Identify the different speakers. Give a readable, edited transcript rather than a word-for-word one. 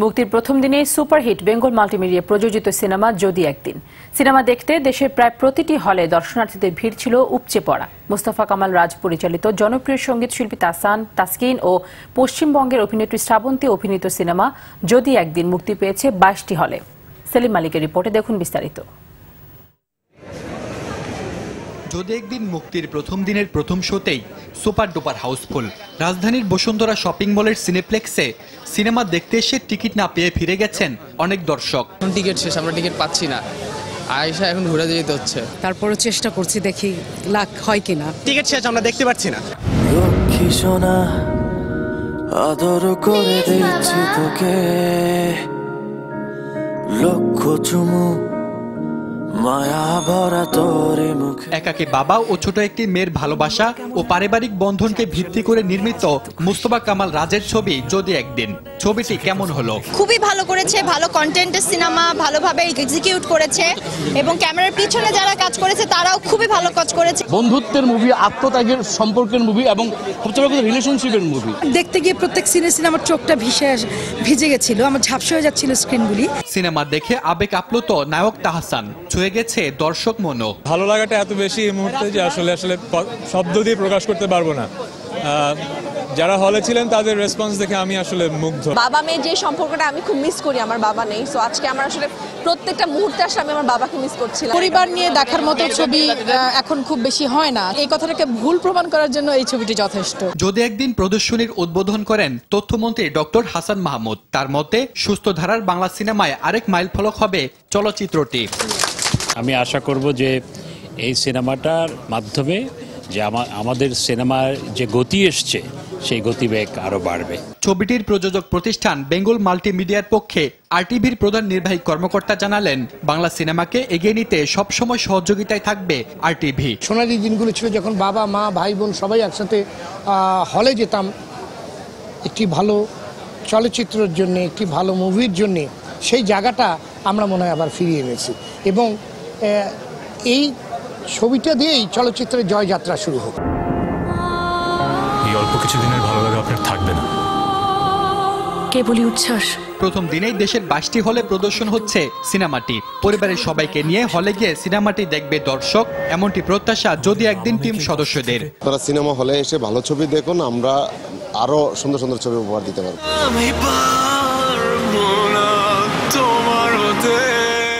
Speaker 1: মুক্তির প্রথম দিনে সুপারহিট বেঙ্গল মাল্টিমিডিয়া প্রযোজিত সিনেমা যদি একদিন। সিনেমা দেখতে দেশের প্রায় প্রতিটি হলে দর্শনার্থীদের ভিড় ছিল উপচে পড়া। মোস্তফা কামাল রাজ পরিচালিত জনপ্রিয় সঙ্গীত শিল্পী তাসকিন ও পশ্চিমবঙ্গের অভিনেত্রী শ্রাবন্তী অভিনীত সিনেমা যদি একদিন মুক্তি পেয়েছে 22টি হলে। সেলিম মালিকের রিপোর্টে দেখুন বিস্তারিত।
Speaker 2: যদি একদিন মুক্তির প্রথম দিনের প্রথম শোতেই সুপার ডুপার হাউসফুল। রাজধানীর বসুন্ধরা শপিং মলের সিনেপ্লেক্সে সিনেমা দেখতে এসে টিকিট না পেয়ে ফিরে গেছেন অনেক দর্শক।
Speaker 3: টিকিট শেষ, আমরা টিকিট পাচ্ছি না, আয়েশা এখন ঘুরে যেতে হচ্ছে।
Speaker 4: তারপরে চেষ্টা করছি, দেখি লাখ হয় কিনা।
Speaker 5: টিকিট শেষ, আমরা দেখতে পাচ্ছি না।
Speaker 6: লক্ষ্মী সোনা আদর করে দিচ্ছি তোকে, লক্ষ চুমু মায়া ভরা তোরে মুখে।
Speaker 2: একাকী বাবা ও ছোট একটি মেয়ের ভালোবাসা ও পারিবারিক বন্ধনকে ভিত্তি করে নির্মিত মোস্তফা কামাল রাজের ছবি যদি একদিন। ছবিটি কেমন হলো?
Speaker 7: খুবই ভালো করেছে, ভালো কন্টেন্টের সিনেমা, ভালোভাবে এক্সিকিউট করেছে এবং ক্যামেরার পিছনে যারা কাজ করেছে তারাও খুবই ভালো কাজ করেছে।
Speaker 8: বন্ধুত্বের মুভি, আত্মত্যাগের সম্পর্কের মুভি এবং সবচেয়ে বড় রিলেশনশিপের মুভি। দেখতে গিয়ে প্রত্যেক সিনে আমার চোখটা ভিজে গেছিল, আমার ঝাপসা হয়ে যাচ্ছিল স্ক্রিনগুলি।
Speaker 2: সিনেমা দেখে আবেগ আপ্লুত নায়ক তাহসান, ছুঁয়ে গেছে দর্শক মনও।
Speaker 9: ভালো লাগাটা এত বেশি এই মুহূর্তে যে আসলে শব্দ দিয়ে প্রকাশ করতে পারবো না। যারা হলে ছিলেন তাদের রেসপন্স দেখে আমি আসলে মুগ্ধ।
Speaker 7: বাবা মেয়ের যে সম্পর্কটা আমি খুব মিস করি, আমার বাবা নেই, সো আজকে আমার আসলে প্রত্যেকটা মুহূর্তে আসলে আমি আমার বাবাকে মিস করছিলাম।
Speaker 4: পরিবার নিয়ে দেখার মতো ছবি এখন খুব বেশি হয় না, এই কথাটাকে ভুল প্রমাণ করার জন্য এই ছবিটি যথেষ্ট।
Speaker 2: যদি একদিন প্রদর্শনীর উদ্বোধন করেন তথ্যমন্ত্রী ডক্টর হাসান মাহমুদ। তার মতে সুস্থ ধারার বাংলা সিনেমায় আরেক মাইলফলক হবে চলচ্চিত্রটি।
Speaker 10: আমি আশা করব যে এই সিনেমাটার মাধ্যমে যে আমাদের সিনেমার যে গতি এসছে সেই গতিবেগ আরো বাড়বে।
Speaker 2: ছবিটির প্রযোজক প্রতিষ্ঠান বেঙ্গল মাল্টিমিডিয়ার পক্ষে আরটিভির প্রধান নির্বাহী কর্মকর্তা জানালেন, বাংলা সিনেমাকে এগিয়ে নিতে সবসময় সহযোগিতায় থাকবে আরটিভি।
Speaker 8: সোনালি দিনগুলো ছিল যখন বাবা মা ভাই বোন সবাই একসাথে হলে যেতাম একটি ভালো চলচ্চিত্রের জন্য, একটি ভালো মুভির জন্য। সেই জায়গাটা আমরা মনে হয় আবার ফিরিয়ে এনেছি এবং এই ছবিটা দিয়েই চলচ্চিত্রের জয়যাত্রা শুরু হোক।
Speaker 9: এই অল্প কিছুদিনের ভালো লাগা আপনার থাকবে না।
Speaker 4: কেবলই উচ্ছ্বাস।
Speaker 2: প্রথম দিনেই দেশের 22টি হলে প্রদর্শন হচ্ছে সিনেমাটি। পরিবারের সবাইকে নিয়ে হলে গিয়ে সিনেমাটি দেখবে দর্শক, এমনটি প্রত্যাশা যদি একদিন টিম সদস্যদের।
Speaker 11: তারা সিনেমা হলে এসে ভালো ছবি দেখুন, আমরা আরো সুন্দর সুন্দর ছবি উপহার দিতে পারবো।